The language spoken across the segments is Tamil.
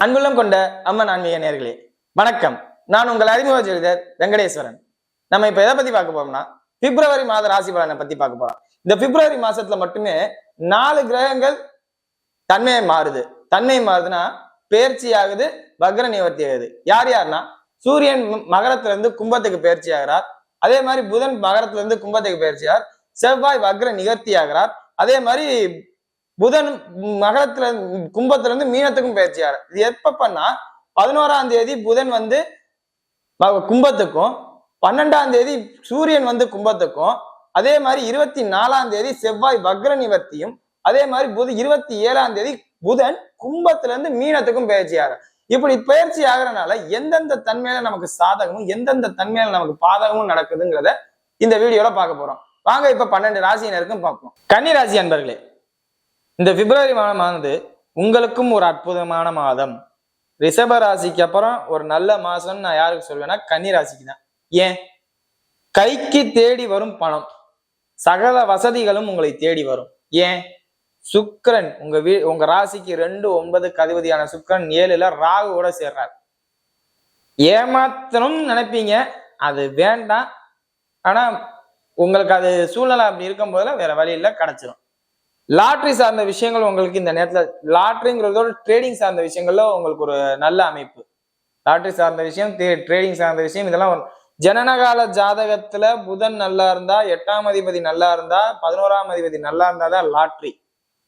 அன்புள்ளம் கொண்ட அம்மன் ஆன்மீக நேயர்களே வணக்கம். நான் உங்கள் அறிமுக ஜோதிடர் வெங்கடேஸ்வரன். நம்ம இப்ப எதை பத்தி பார்க்க போறோம்னா பிப்ரவரி மாத ராசி பலனை பத்தி பார்க்க போறோம். இந்த பிப்ரவரி மாசத்துல மட்டுமே 4 கிரகங்கள் தன்மை மாறுதுன்னா பெயர்ச்சி ஆகுது, வக்ர நிவர்த்தி ஆகுது. யாருன்னா சூரியன் மகரத்துல இருந்து கும்பத்துக்கு பயிற்சி ஆகிறார். அதே மாதிரி புதன் மகரத்துல இருந்து கும்பத்துக்கு பயிற்சி ஆகிறார். செவ்வாய் வக்ர நிவர்த்தி ஆகிறார். அதே மாதிரி புதன் மகரத்துல கும்பத்துல இருந்து மீனத்துக்கும் பயிற்சி ஆகிறார். இது எப்ப பண்ணா 11ஆம் தேதி புதன் கும்பத்துக்கும், 12ஆம் தேதி சூரியன் கும்பத்துக்கும், அதே மாதிரி 24ஆம் தேதி செவ்வாய் வக்ர நிவர்த்தியும், அதே மாதிரி 27ஆம் தேதி புதன் கும்பத்துல இருந்து மீனத்துக்கும் பயிற்சி ஆகிறார். இப்படி பயிற்சி ஆகிறனால எந்தெந்த தன்மையில நமக்கு சாதகமும் எந்தெந்த தன்மையில நமக்கு பாதகமும் நடக்குதுங்கிறத இந்த வீடியோல பார்க்க போறோம். வாங்க இப்ப 12 ராசியினருக்கும் பார்ப்போம். கன்னி ராசி அன்பர்களே, இந்த பிப்ரவரி மாதமானது உங்களுக்கும் ஒரு அற்புதமான மாதம். ரிஷப ராசிக்கு அப்புறம் ஒரு நல்ல மாசம் நான் யாருக்கு சொல்வேன்னா கன்னி ராசிக்கு தான். ஏன்? கைக்கு தேடி வரும் பணம், சகல வசதிகளும் உங்களை தேடி வரும். ஏன்? சுக்கிரன் உங்க ராசிக்கு 2, 9க்கு அதிபதியான சுக்கிரன் 7ல ராகுவோட சேர்றார். ஏமாத்தணும் நினைப்பீங்க, அது வேண்டாம். ஆனா உங்களுக்கு அது சூழ்நிலை அப்படி இருக்கும் போதுல வேற வழியில கிடைச்சிடும். லாட்ரி சார்ந்த விஷயங்கள் உங்களுக்கு இந்த நேரத்துல, லாட்ரிங்கிறதோட ட்ரேடிங் சார்ந்த விஷயங்கள்ல உங்களுக்கு ஒரு நல்ல அமைப்பு. லாட்ரி சார்ந்த விஷயம், ட்ரேடிங் சார்ந்த விஷயம், இதெல்லாம் ஜனனகால ஜாதகத்துல புதன் நல்லா இருந்தா, 8ஆம் அதிபதி நல்லா இருந்தா, 11ஆம் அதிபதி நல்லா இருந்தாதான் லாட்ரி.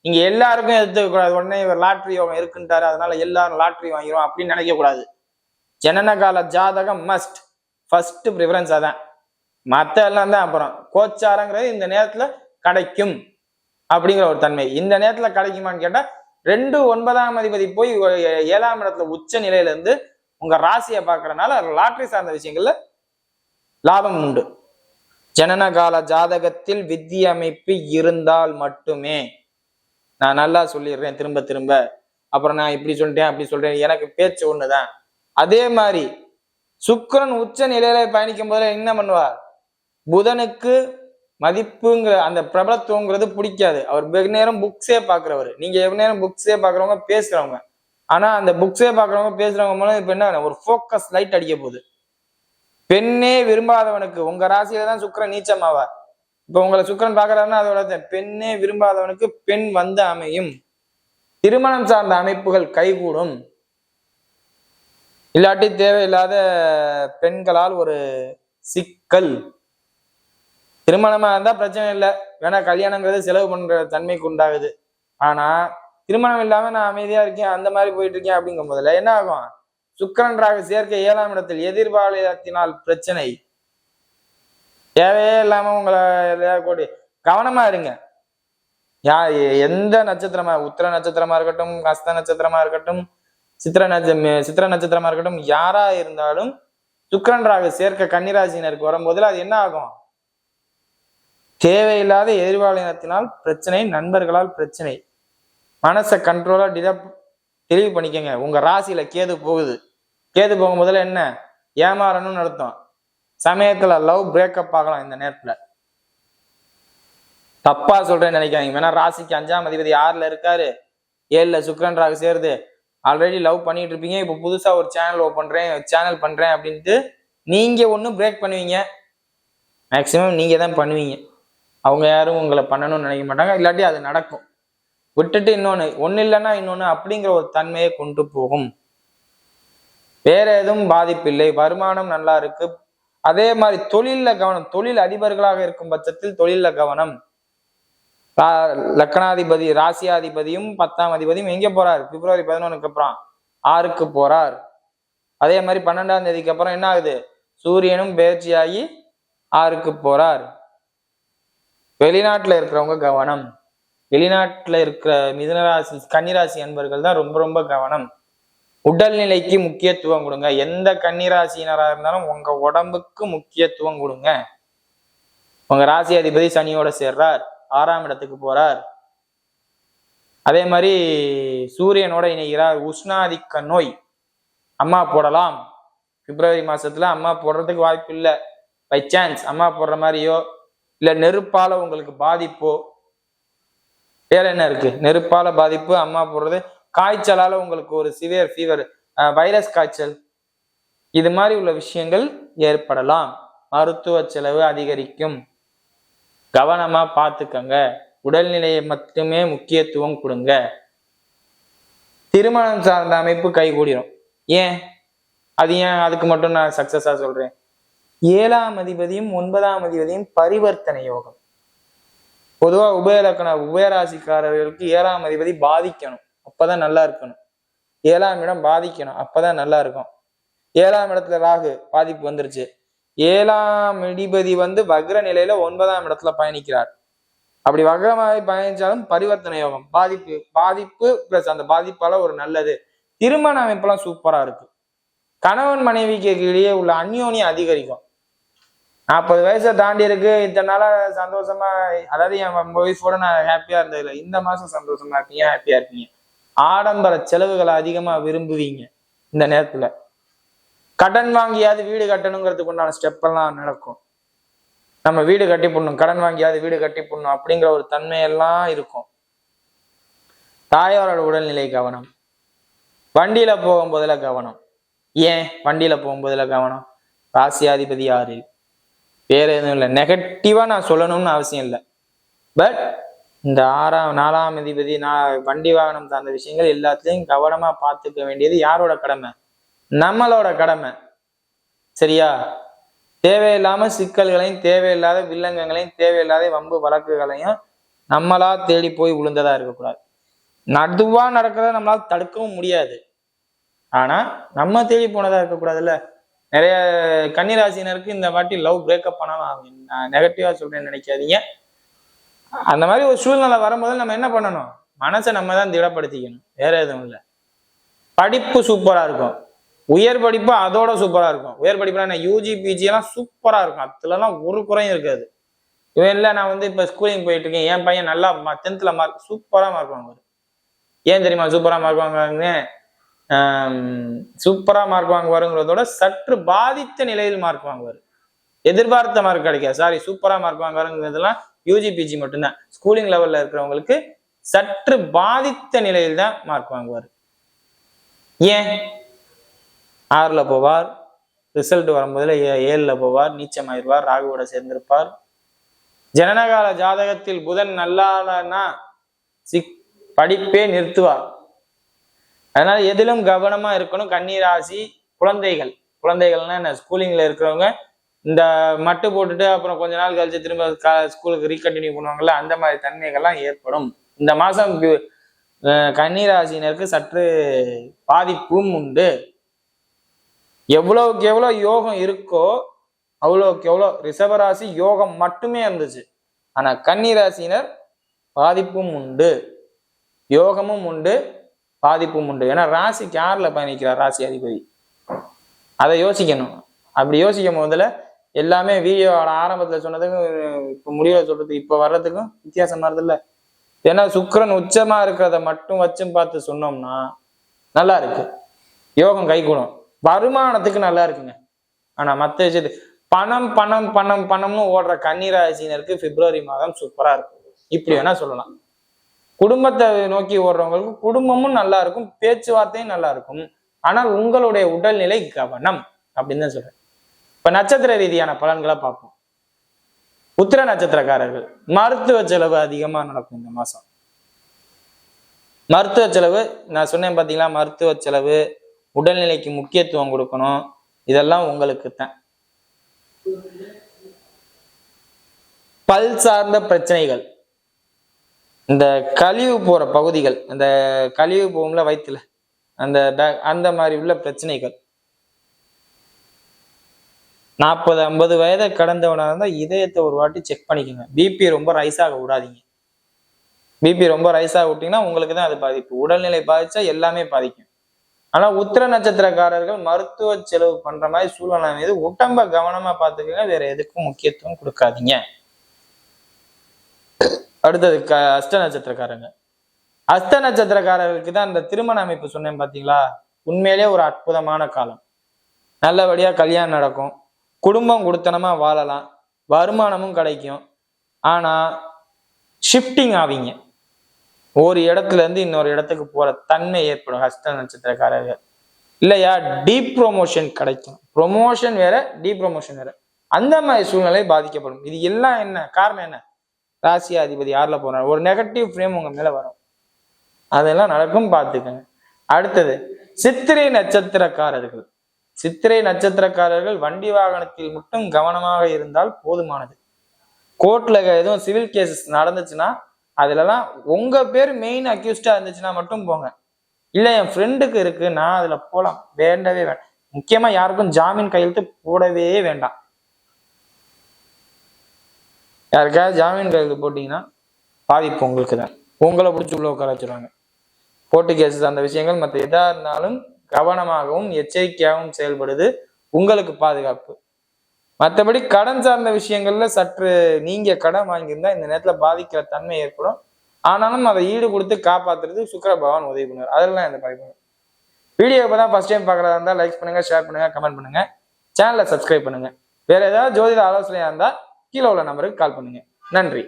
இங்க எல்லாருக்கும் எடுத்துக்க கூடாது. உடனே இவர் லாட்ரி யோகம் இருக்குன்ட்டாரு அதனால எல்லாரும் லாட்ரி வாங்கிரும் அப்படின்னு நினைக்க கூடாது. ஜனனகால ஜாதகம் மஸ்ட், ஃபர்ஸ்ட் ப்ரிஃபரன்ஸ் அதான். மத்த எல்லாம் தான் அப்புறம். கோச்சாரங்கிறது இந்த நேரத்துல கிடைக்கும் அப்படிங்கிற ஒரு தன்மை. இந்த நேரத்துல கிடைக்குமான்னு கேட்டா 2, 9ஆம் அதிபதி போய் 7ஆம் இடத்துல உச்ச நிலையில இருந்து உங்க ராசியை பார்க்கறதுனால லாட்ரி சார்ந்த விஷயங்கள்ல லாபம் உண்டு. ஜனனகால ஜாதகத்தில் வித்தி அமைப்பு இருந்தால் மட்டுமே. நான் நல்லா சொல்லிடுறேன் திரும்ப திரும்ப, அப்புறம் நான் இப்படி சொல்லிட்டேன் அப்படி சொல்றேன், எனக்கு பேச்சு ஒண்ணுதான். அதே மாதிரி சுக்கிரன் உச்ச நிலையில பயணிக்கும் போது என்ன பண்ணுவார்? புதனுக்கு மதிப்புங்கிற அந்த பிரபலத்துவங்கிறது பிடிக்காது. அவர் வெகு நேரம் புக்ஸே பாக்குறவர். நீங்க எவ்வளவு நேரம் புக்ஸே பாக்குறவங்க பேசுறவங்க, ஆனா அந்த புக்ஸே பாக்குறவங்க பேசுறவங்க மூலம் இப்ப என்ன ஒரு ஃபோக்கஸ் லைட் அடிக்க போகுது. பெண்ணே விரும்பாதவனுக்கு உங்க ராசியில தான் சுக்கிரன் நீச்சம் ஆவார். இப்ப உங்களை சுக்கிரன் பாக்குறாருன்னா அதோட பெண்ணே விரும்பாதவனுக்கு பெண் அமையும். திருமணம் சார்ந்த அமைப்புகள் கைகூடும். இல்லாட்டி தேவையில்லாத பெண்களால் ஒரு சிக்கல். திருமணமா இருந்தா பிரச்சனை இல்லை, வேணா கல்யாணங்கிறது செலவு பண்ற தன்மைக்கு உண்டாகுது. ஆனா திருமணம் இல்லாம நான் அமைதியா இருக்கேன் அந்த மாதிரி போயிட்டு இருக்கேன் அப்படிங்கும் போதுல என்ன ஆகும்? சுக்கிரன்றாக சேர்க்கை 7ஆம் இடத்தில் எதிர்பாலினத்தினால் பிரச்சனை. தேவையே இல்லாம உங்களை கூடி கவனமா இருங்க. எந்த நட்சத்திரமா, உத்திர நட்சத்திரமா இருக்கட்டும், ஹஸ்த நட்சத்திரமா இருக்கட்டும், சித்திர நட்சத்திரமா இருக்கட்டும், யாரா இருந்தாலும் சுக்கிரன்றாக சேர்க்க கன்னிராசினருக்கு வரும்போதுல அது என்ன ஆகும்? தேவையில்லாத எதிர்பாலினத்தினால் பிரச்சனை, நண்பர்களால் பிரச்சனை. மனசை கண்ட்ரோலா தெளிவு பண்ணிக்கங்க. உங்க ராசியில கேது போகுது. கேது போகும் போதுல என்ன? ஏமாறணும்னு அர்த்தம். சமயத்துல லவ் பிரேக்கப் ஆகலாம். இந்த நேரத்துல தப்பா சொல்றேன்னு நினைக்காதீங்க. ஏன்னா ராசிக்கு 5ஆம் அதிபதி 6ல இருக்காரு, 7ல சுக்கிரன்றாக சேருது. ஆல்ரெடி லவ் பண்ணிட்டு இருப்பீங்க. இப்ப புதுசா ஒரு சேனல் பண்றேன் அப்படின்ட்டு நீங்க ஒன்னும் பிரேக் பண்ணுவீங்க. மேக்சிமம் நீங்க தான் பண்ணுவீங்க. அவங்க யாரும் உங்களை பண்ணணும்னு நினைக்க மாட்டாங்க. இல்லாட்டி அது நடக்கும். விட்டுட்டு ஒன்னு இல்லைன்னா இன்னொன்னு அப்படிங்கிற ஒரு தன்மையை கொண்டு போகும். வேற எதுவும் பாதிப்பு இல்லை. வருமானம் நல்லா இருக்கு. அதே மாதிரி தொழில்ல கவனம். தொழில் அதிபர்களாக இருக்கும் பட்சத்தில் தொழில்ல கவனம். லக்னாதிபதி ராசியாதிபதியும் 10ஆம் அதிபதியும் எங்க போறார்? பிப்ரவரி 11க்கு அப்புறம் 6க்கு போறார். அதே மாதிரி 12ஆம் தேதிக்கு அப்புறம் என்ன ஆகுது? சூரியனும் பயிற்சியாகி 6க்கு போறார். வெளிநாட்டுல இருக்கிறவங்க கவனம். வெளிநாட்டுல இருக்கிற மிதுனராசி கன்னிராசி அன்பர்கள் தான் ரொம்ப ரொம்ப கவனம். உடல்நிலைக்கு முக்கியத்துவம் கொடுங்க. எந்த கன்னிராசினரா இருந்தாலும் உங்க உடம்புக்கு முக்கியத்துவம் கொடுங்க. உங்க ராசி அதிபதி சனியோட சேர்றார், 6ஆம் இடத்துக்கு போறார். அதே மாதிரி சூரியனோட இணைகிறார். உஷ்ணாதிக்க நோய் அம்மா போடலாம். பிப்ரவரி மாசத்துல அம்மா போடுறதுக்கு வாய்ப்பு இல்லை. பை சான்ஸ் அம்மா போடுற மாதிரியோ இல்ல நெருப்பால உங்களுக்கு பாதிப்போ, வேற என்ன இருக்கு? நெருப்பால பாதிப்பு, அம்மா போடுறது, காய்ச்சலால உங்களுக்கு ஒரு சிவியர் ஃபீவர், வைரஸ் காய்ச்சல், இது மாதிரி உள்ள விஷயங்கள் ஏற்படலாம். மருத்துவ செலவு அதிகரிக்கும். கவனமா பார்த்துக்கங்க. உடல்நிலையை மட்டுமே முக்கியத்துவம் கொடுங்க. திருமணம் சார்ந்த அமைப்பு கைகூடிரும். ஏன் அதுக்கு மட்டும் நான் சக்சஸா சொல்றேன்? 7ஆம் அதிபதியும் 9ஆம் அதிபதியும் பரிவர்த்தனை யோகம். பொதுவா உபயராசிக்காரர்களுக்கு 7ஆம் அதிபதி பாதிக்கணும், அப்பதான் நல்லா இருக்கணும். 7ஆம் இடம் பாதிக்கணும், அப்பதான் நல்லா இருக்கும். 7ஆம் இடத்துல ராகு பாதிப்பு வந்துருச்சு. 7ஆம் அதிபதி வக்ர நிலையில 9ஆம் இடத்துல பயணிக்கிறார். அப்படி வக்ரமாக பயணிச்சாலும் பரிவர்த்தனை யோகம், பாதிப்பு பிளஸ் அந்த பாதிப்பால ஒரு நல்லது. திருமண அமைப்பெல்லாம் சூப்பரா இருக்கு. கணவன் மனைவிக்கு இடையே உள்ள அந்யோன்யம் அதிகரிக்கும். 40 வயசை தாண்டி இருக்கு, இத்தனை நாளா சந்தோஷமா, அதாவது என் ஒய்ஃபோட நான் ஹாப்பியா இருந்தது இல்லை, இந்த மாசம் சந்தோஷமா இருப்பீங்க, ஹாப்பியா இருப்பீங்க. ஆடம்பர செலவுகளை அதிகமா விரும்புவீங்க. இந்த நேரத்துல கடன் வாங்கியாவது வீடு கட்டணுங்கிறதுக்கு உண்டான ஸ்டெப் எல்லாம் நடக்கும். நம்ம வீடு கட்டி போடணும், கடன் வாங்கியாவது வீடு கட்டி போடணும் அப்படிங்கிற ஒரு தன்மையெல்லாம் இருக்கும். தாயாரோட உடல்நிலை கவனம். வண்டியில போகும்போதுல கவனம். ஏன் வண்டியில போகும்போதுல கவனம்? ராசியாதிபதி 6. வேற எதுவும் இல்லை, நெகட்டிவா நான் சொல்லணும்னு அவசியம் இல்லை. பட் இந்த 4ஆம் அதிபதி, வண்டி வாகனம் சார்ந்த விஷயங்கள் எல்லாத்துலயும் கவனமா பார்த்துக்க வேண்டியது யாரோட கடமை? நம்மளோட கடமை. சரியா? தேவையில்லாம சிக்கல்களையும், தேவையில்லாத வில்லங்கங்களையும், தேவையில்லாத வம்பு வழக்குகளையும் நம்மளா தேடி போய் விழுந்ததா இருக்கக்கூடாது. நடுவா நடக்கிறத நம்மளால தடுக்கவும் முடியாது, ஆனா நம்ம தேடி போனதா இருக்கக்கூடாதுல்ல. நிறைய கன்னிராசினருக்கு இந்த வாட்டி லவ் பிரேக்கப் பண்ணலாம். நான் நெகட்டிவா சொல்றேன்னு நினைக்காதீங்க. அந்த மாதிரி ஒரு சூழ்நிலை வரும்போது நம்ம என்ன பண்ணணும்? மனசை நம்ம தான் திடப்படுத்திக்கணும், வேற எதுவும் இல்லை. படிப்பு சூப்பரா இருக்கும், உயர் படிப்பு அதோட சூப்பரா இருக்கும். உயர் படிப்புல நான் யூஜி பிஜி எல்லாம் சூப்பரா இருக்கும், அதுலலாம் ஒரு குறையும் இருக்காது. இவன் இல்லை, நான் இப்ப ஸ்கூலிங் போயிட்டு இருக்கேன், என் பையன் நல்லா 10th மார்க் சூப்பரா மார்க் வாங்குவாரு. ஏன் தெரியுமா சூப்பரா மார்க் வாங்குவாங்க? சூப்பரா மார்க் வாங்குவாருங்கிறதோட சற்று பாதித்த நிலையில் மார்க் வாங்குவார். எதிர்பார்த்த மார்க் கிடைக்காது. சாரி, சூப்பரா மார்க் வாங்குவாருங்கிறதுலாம் யூஜி பிஜி மட்டும்தான். ஸ்கூலிங் லெவல்ல இருக்கிறவங்களுக்கு சற்று பாதித்த நிலையில் தான் மார்க் வாங்குவார். ஏன்? 6ல போவார், ரிசல்ட் வரும்போதுல 7ல போவார், நீச்சமாயிருவார், ராகுவோட சேர்ந்திருப்பார். ஜனனகால ஜாதகத்தில் புதன் நல்லானா படிப்பே நிறுத்துவார். அதனால எதிலும் கவனமா இருக்கணும். கன்னிராசி குழந்தைகள்னா என்ன? ஸ்கூலிங்ல இருக்கிறவங்க இந்த மட்டு போட்டுட்டு அப்புறம் கொஞ்ச நாள் கழிச்சு திரும்ப ஸ்கூலுக்கு ரீகண்டினியூ பண்ணுவாங்கல்ல, அந்த மாதிரி தன்மைகள்லாம் ஏற்படும். இந்த மாசம் கன்னிராசினருக்கு சற்று பாதிப்பும் உண்டு. எவ்வளவுக்கு எவ்வளவு யோகம் இருக்கோ அவ்வளவுக்கு எவ்வளவு ரிஷபராசி யோகம் மட்டுமே இருந்துச்சு. ஆனா கன்னிராசினர் பாதிப்பும் உண்டு, யோகமும் உண்டு, பாதிப்பும் உண்டு. ஏன்னா ராசிக்கு 6ல பயணிக்கிறார் ராசி அதிபதி. அதை யோசிக்கணும். அப்படி யோசிக்கும் போதுல எல்லாமே வீடியோட ஆரம்பத்துல சொன்னதுக்கும் இப்ப முடிவை சொல்றதுக்கு இப்ப வர்றதுக்கும் வித்தியாசம் வருது இல்ல. ஏன்னா சுக்கிரன் உச்சமா இருக்கிறத மட்டும் வச்சும் பார்த்து சொன்னோம்னா நல்லா இருக்கு, யோகம் கைகூடும், வருமானத்துக்கு நல்லா இருக்குங்க. ஆனா மத்த விஷயத்துக்கு பணம் பணம் பணம் பணம்னு ஓடுற கன்னிராசினருக்கு பிப்ரவரி மாதம் சூப்பரா இருக்கும், இப்படி வேணா சொல்லலாம். குடும்பத்தை நோக்கி ஓடுறவங்களுக்கு குடும்பமும் நல்லா இருக்கும், பேச்சுவார்த்தையும் நல்லா இருக்கும். ஆனால் உங்களுடைய உடல்நிலை கவனம் அப்படின்னு தான் சொல்றேன். இப்ப நட்சத்திர ரீதியான பலன்களை பார்ப்போம். உத்திர நட்சத்திரக்காரர்கள் மருத்துவ செலவு அதிகமா நடக்கும் இந்த மாசம். மருத்துவ செலவு நான் சொன்னேன் பாத்தீங்களா, மருத்துவ செலவு, உடல்நிலைக்கு முக்கியத்துவம் கொடுக்கணும், இதெல்லாம் உங்களுக்கு தான். பல் சார்ந்த பிரச்சனைகள், இந்த கழிவு போற பகுதிகள், இந்த கழிவு போகும்ல வயிற்றுல, அந்த மாதிரி உள்ள பிரச்சனைகள். 40-50 வயதை கடந்தவனா இருந்தா இதயத்தை ஒரு வாட்டி செக் பண்ணிக்கோங்க. பிபி ரொம்ப ரைஸ் ஆக விடாதீங்க. பிபி ரொம்ப ரைஸ் ஆக விட்டீங்கன்னா உங்களுக்கு தான் அது பாதிப்பு. உடல்நிலை பாதிச்சா எல்லாமே பாதிக்கும். ஆனா உத்திர நட்சத்திரக்காரர்கள் மருத்துவ செலவு பண்ற மாதிரி சூழ்நிலை மீது உடம்ப கவனமா பார்த்துக்கோங்க, வேற எதுக்கும் முக்கியத்துவம் கொடுக்காதீங்க. அடுத்தது அஷ்ட நட்சத்திரக்காரங்க. அஷ்ட நட்சத்திரக்காரர்களுக்கு தான் இந்த திருமண அமைப்பு சொன்னேன் பாத்தீங்களா, உண்மையிலே ஒரு அற்புதமான காலம். நல்லபடியா கல்யாணம் நடக்கும், குடும்பம் குடுத்தனமா வாழலாம், வருமானமும் கிடைக்கும், ஆனா ஷிஃப்டிங் ஆவீங்க, ஒரு இடத்துல இருந்து இன்னொரு இடத்துக்கு போற தன்மை ஏற்படும் ஹஸ்த நட்சத்திரக்காரர்கள். இல்லையா, டீப் ப்ரொமோஷன் கிடைக்கும். ப்ரொமோஷன் வேற, டீப் ப்ரொமோஷன் வேற. அந்த மாதிரி சூழ்நிலை பாதிக்கப்படும். இது எல்லாம் என்ன காரணம்? என்ன, ராசி அதிபதி யாருல போறாரு, ஒரு நெகட்டிவ் ஃப்ரேம் உங்க மேல வரும். அதெல்லாம் நடக்கும், பார்த்துக்கங்க. அடுத்தது சித்திரை நட்சத்திரக்காரர்கள். சித்திரை நட்சத்திரக்காரர்கள் வண்டி வாகனத்தில் மட்டும் கவனமாக இருந்தால் போதுமானது. கோர்ட்ல எதுவும் சிவில் கேசஸ் நடந்துச்சுன்னா அதுலலாம் உங்க பேர் மெயின் அக்யூஸ்டா இருந்துச்சுன்னா மட்டும் போங்க. இல்ல என் ஃப்ரெண்டுக்கு இருக்கு, நான் அதுல போலாம், வேண்டவே வேண்டாம். முக்கியமா யாருக்கும் ஜாமீன் கையெழுத்து போடவே வேண்டாம். யாருக்காவது ஜாமீன் கையெழுத்து போட்டீங்கன்னா பாதிப்பு உங்களுக்கு தான். உங்களை பிடிச்சி உள்ள உட்கார வச்சிருவாங்க. கோர்ட்டு கேசஸ் அந்த விஷயங்கள் மற்ற எதா இருந்தாலும் கவனமாகவும் எச்சரிக்கையாகவும் செயல்படுது, உங்களுக்கு பாதுகாப்பு. மற்றபடி கடன் சார்ந்த விஷயங்கள்ல சற்று நீங்க கடன் வாங்கியிருந்தா இந்த நேரத்துல பாதிக்கிற தன்மை ஏற்படும். ஆனாலும் அதை ஈடு கொடுத்து காப்பாத்துறது சுக்கிர பகவான் உதவி பண்ணுவார். அதெல்லாம் எந்த பயப்படும். வீடியோ இப்பதான் ஃபர்ஸ்ட் டைம் பார்க்கறதா இருந்தா லைக் பண்ணுங்க, ஷேர் பண்ணுங்க, கமெண்ட் பண்ணுங்க, சேனலை சப்ஸ்கிரைப் பண்ணுங்க. வேற ஏதாவது ஜோதிட ஆலோசனையா இருந்தா கீழே உள்ள நம்பருக்கு கால் பண்ணுங்க. நன்றி.